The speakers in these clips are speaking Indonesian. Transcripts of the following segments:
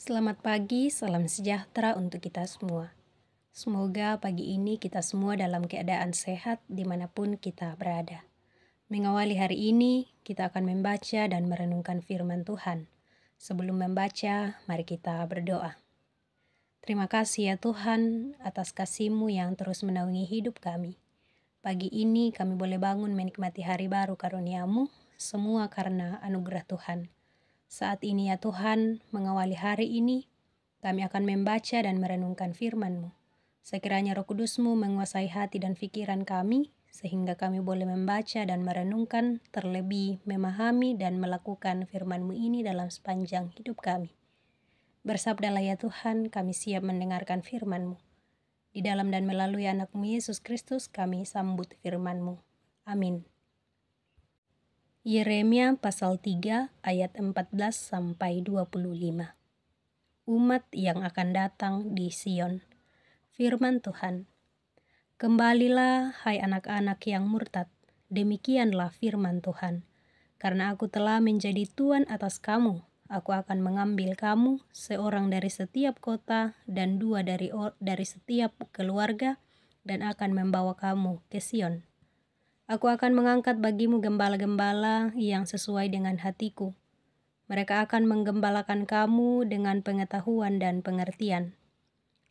Selamat pagi, salam sejahtera untuk kita semua. Semoga pagi ini kita semua dalam keadaan sehat dimanapun kita berada. Mengawali hari ini, kita akan membaca dan merenungkan firman Tuhan. Sebelum membaca, mari kita berdoa. Terima kasih ya Tuhan atas kasih-Mu yang terus menaungi hidup kami. Pagi ini kami boleh bangun menikmati hari baru karunia-Mu, semua karena anugerah Tuhan. Saat ini ya Tuhan, mengawali hari ini, kami akan membaca dan merenungkan firman-Mu. Sekiranya Roh Kudus-Mu menguasai hati dan pikiran kami, sehingga kami boleh membaca dan merenungkan, terlebih memahami dan melakukan firman-Mu ini dalam sepanjang hidup kami. Bersabdalah ya Tuhan, kami siap mendengarkan firman-Mu. Di dalam dan melalui anak-Mu Yesus Kristus, kami sambut firman-Mu. Amin. Yeremia pasal 3 ayat 14-25. Umat yang akan datang di Sion. Firman Tuhan. Kembalilah hai anak-anak yang murtad, demikianlah firman Tuhan. Karena aku telah menjadi Tuhan atas kamu, aku akan mengambil kamu, seorang dari setiap kota dan dua dari setiap keluarga, dan akan membawa kamu ke Sion. Aku akan mengangkat bagimu gembala-gembala yang sesuai dengan hatiku. Mereka akan menggembalakan kamu dengan pengetahuan dan pengertian.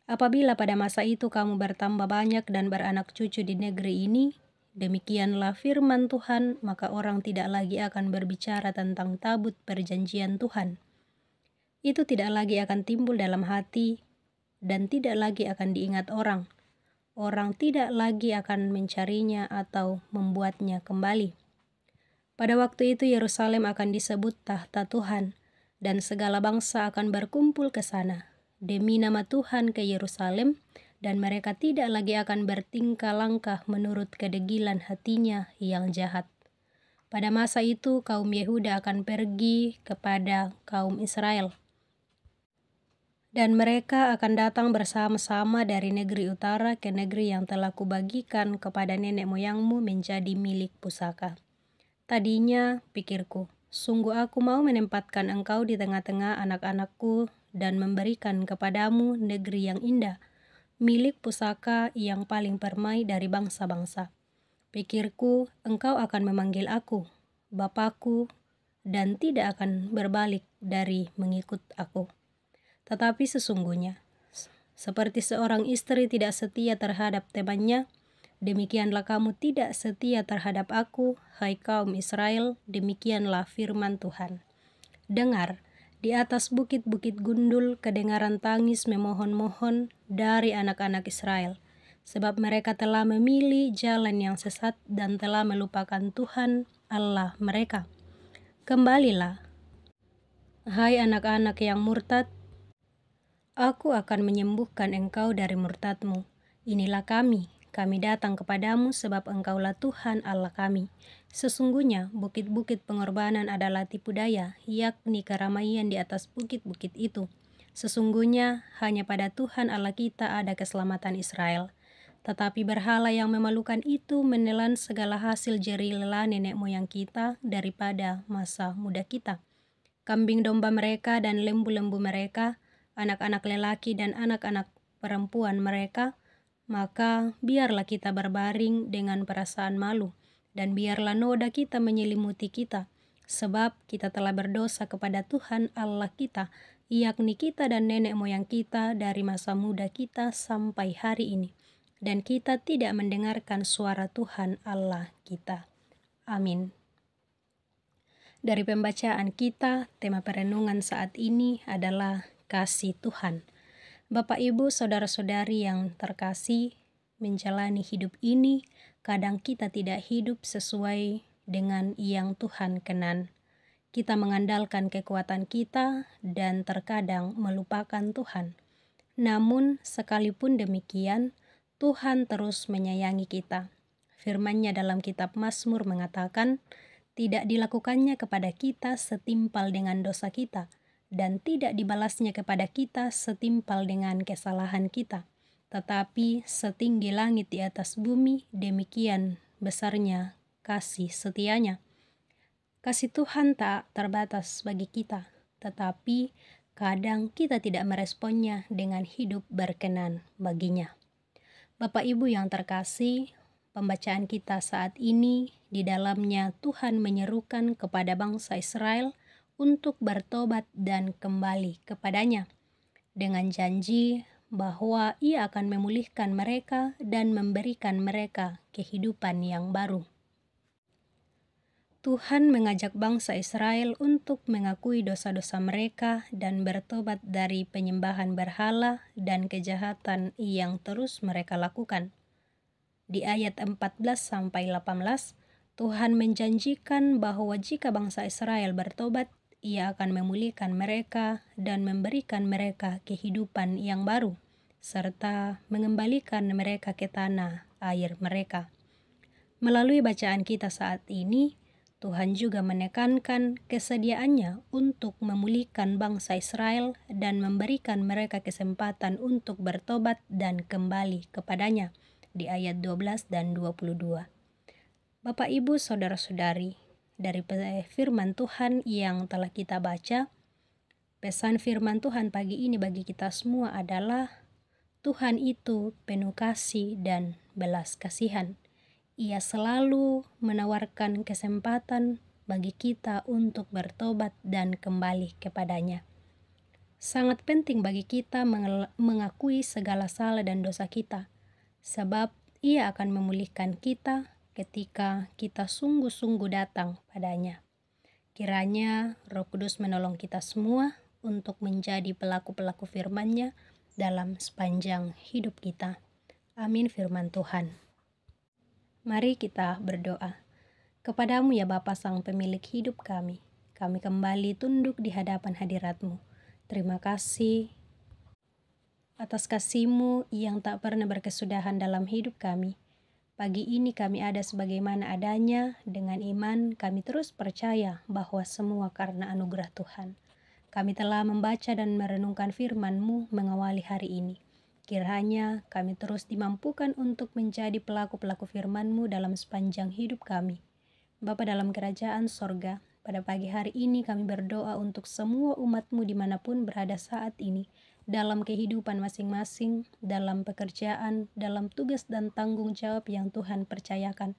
Apabila pada masa itu kamu bertambah banyak dan beranak cucu di negeri ini, demikianlah firman Tuhan, maka orang tidak lagi akan berbicara tentang tabut perjanjian Tuhan. Itu tidak lagi akan timbul dalam hati dan tidak lagi akan diingat orang. Orang tidak lagi akan mencarinya atau membuatnya kembali. Pada waktu itu Yerusalem akan disebut tahta Tuhan, dan segala bangsa akan berkumpul ke sana demi nama Tuhan ke Yerusalem, dan mereka tidak lagi akan bertingkah langkah menurut kedegilan hatinya yang jahat. Pada masa itu kaum Yehuda akan pergi kepada kaum Israel, dan mereka akan datang bersama-sama dari negeri utara ke negeri yang telah kubagikan kepada nenek moyangmu menjadi milik pusaka. Tadinya pikirku, sungguh aku mau menempatkan engkau di tengah-tengah anak-anakku dan memberikan kepadamu negeri yang indah, milik pusaka yang paling permai dari bangsa-bangsa. Pikirku, engkau akan memanggil aku, Bapakku, dan tidak akan berbalik dari mengikut aku. Tetapi sesungguhnya, seperti seorang istri tidak setia terhadap temannya, demikianlah kamu tidak setia terhadap aku, hai kaum Israel, demikianlah firman Tuhan. Dengar, di atas bukit-bukit gundul kedengaran tangis memohon-mohon dari anak-anak Israel, sebab mereka telah memilih jalan yang sesat dan telah melupakan Tuhan Allah mereka. Kembalilah, hai anak-anak yang murtad, aku akan menyembuhkan engkau dari murtadmu. Inilah kami datang kepadamu sebab engkaulah Tuhan Allah kami. Sesungguhnya bukit-bukit pengorbanan adalah tipu daya, yakni keramaian di atas bukit-bukit itu. Sesungguhnya hanya pada Tuhan Allah kita ada keselamatan Israel. Tetapi berhala yang memalukan itu menelan segala hasil jerih lelah nenek moyang kita daripada masa muda kita. Kambing domba mereka dan lembu-lembu mereka, anak-anak lelaki dan anak-anak perempuan mereka, maka biarlah kita berbaring dengan perasaan malu, dan biarlah noda kita menyelimuti kita, sebab kita telah berdosa kepada Tuhan Allah kita, yakni kita dan nenek moyang kita dari masa muda kita sampai hari ini, dan kita tidak mendengarkan suara Tuhan Allah kita. Amin. Dari pembacaan kita, tema perenungan saat ini adalah kasih Tuhan. Bapak, Ibu, saudara-saudari yang terkasih, menjalani hidup ini, kadang kita tidak hidup sesuai dengan yang Tuhan kenan. Kita mengandalkan kekuatan kita dan terkadang melupakan Tuhan. Namun, sekalipun demikian, Tuhan terus menyayangi kita. Firman-Nya dalam kitab Mazmur mengatakan, tidak dilakukannya kepada kita setimpal dengan dosa kita, dan tidak dibalasnya kepada kita setimpal dengan kesalahan kita. Tetapi setinggi langit di atas bumi, demikian besarnya kasih setianya. Kasih Tuhan tak terbatas bagi kita, tetapi kadang kita tidak meresponnya dengan hidup berkenan baginya. Bapak Ibu yang terkasih, pembacaan kita saat ini di dalamnya Tuhan menyerukan kepada bangsa Israel untuk bertobat dan kembali kepadanya dengan janji bahwa Ia akan memulihkan mereka dan memberikan mereka kehidupan yang baru. Tuhan mengajak bangsa Israel untuk mengakui dosa-dosa mereka dan bertobat dari penyembahan berhala dan kejahatan yang terus mereka lakukan. Di ayat 14-18, Tuhan menjanjikan bahwa jika bangsa Israel bertobat, Ia akan memulihkan mereka dan memberikan mereka kehidupan yang baru, serta mengembalikan mereka ke tanah air mereka. Melalui bacaan kita saat ini, Tuhan juga menekankan kesediaannya untuk memulihkan bangsa Israel dan memberikan mereka kesempatan untuk bertobat dan kembali kepadanya di ayat 12 dan 22. Bapak, Ibu, Saudara-saudari, dari firman Tuhan yang telah kita baca, pesan firman Tuhan pagi ini bagi kita semua adalah Tuhan itu penuh kasih dan belas kasihan. Ia selalu menawarkan kesempatan bagi kita untuk bertobat dan kembali kepadanya. Sangat penting bagi kita mengakui segala salah dan dosa kita, sebab Ia akan memulihkan kita ketika kita sungguh-sungguh datang padanya. Kiranya Roh Kudus menolong kita semua untuk menjadi pelaku-pelaku firman-Nya dalam sepanjang hidup kita. Amin firman Tuhan. Mari kita berdoa. Kepadamu ya Bapa Sang Pemilik hidup kami kembali tunduk di hadapan hadirat-Mu. Terima kasih atas kasih-Mu yang tak pernah berkesudahan dalam hidup kami. Pagi ini kami ada sebagaimana adanya, dengan iman kami terus percaya bahwa semua karena anugerah Tuhan. Kami telah membaca dan merenungkan firman-Mu mengawali hari ini. Kiranya kami terus dimampukan untuk menjadi pelaku-pelaku firman-Mu dalam sepanjang hidup kami. Bapa dalam kerajaan sorga, pada pagi hari ini kami berdoa untuk semua umat-Mu dimanapun berada saat ini, dalam kehidupan masing-masing, dalam pekerjaan, dalam tugas dan tanggung jawab yang Tuhan percayakan.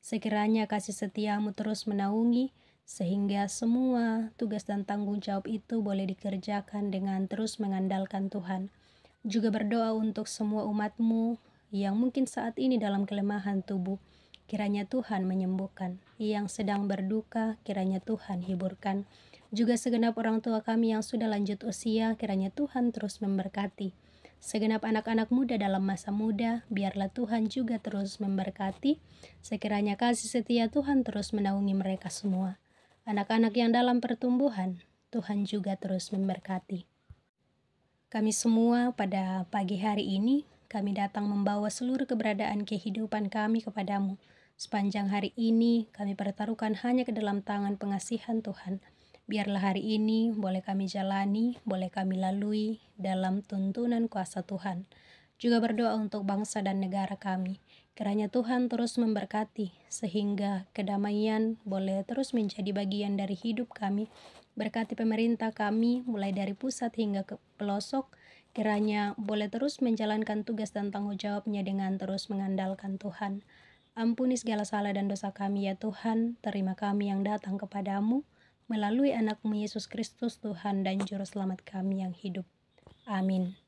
Sekiranya kasih setia-Mu terus menaungi, sehingga semua tugas dan tanggung jawab itu boleh dikerjakan dengan terus mengandalkan Tuhan. Juga berdoa untuk semua umat-Mu yang mungkin saat ini dalam kelemahan tubuh. Kiranya Tuhan menyembuhkan. Yang sedang berduka, kiranya Tuhan hiburkan. Juga segenap orang tua kami yang sudah lanjut usia, kiranya Tuhan terus memberkati. Segenap anak-anak muda dalam masa muda, biarlah Tuhan juga terus memberkati. Sekiranya kasih setia Tuhan terus menaungi mereka semua. Anak-anak yang dalam pertumbuhan, Tuhan juga terus memberkati. Kami semua pada pagi hari ini, kami datang membawa seluruh keberadaan kehidupan kami kepadamu. Sepanjang hari ini, kami pertaruhkan hanya ke dalam tangan pengasihan Tuhan. Biarlah hari ini boleh kami jalani, boleh kami lalui dalam tuntunan kuasa Tuhan. Juga berdoa untuk bangsa dan negara kami. Kiranya Tuhan terus memberkati, sehingga kedamaian boleh terus menjadi bagian dari hidup kami. Berkati pemerintah kami, mulai dari pusat hingga ke pelosok, kiranya boleh terus menjalankan tugas dan tanggung jawabnya dengan terus mengandalkan Tuhan. Ampuni segala salah dan dosa kami ya Tuhan, terima kami yang datang kepadamu, melalui anak-Mu Yesus Kristus Tuhan dan Juru Selamat kami yang hidup. Amin.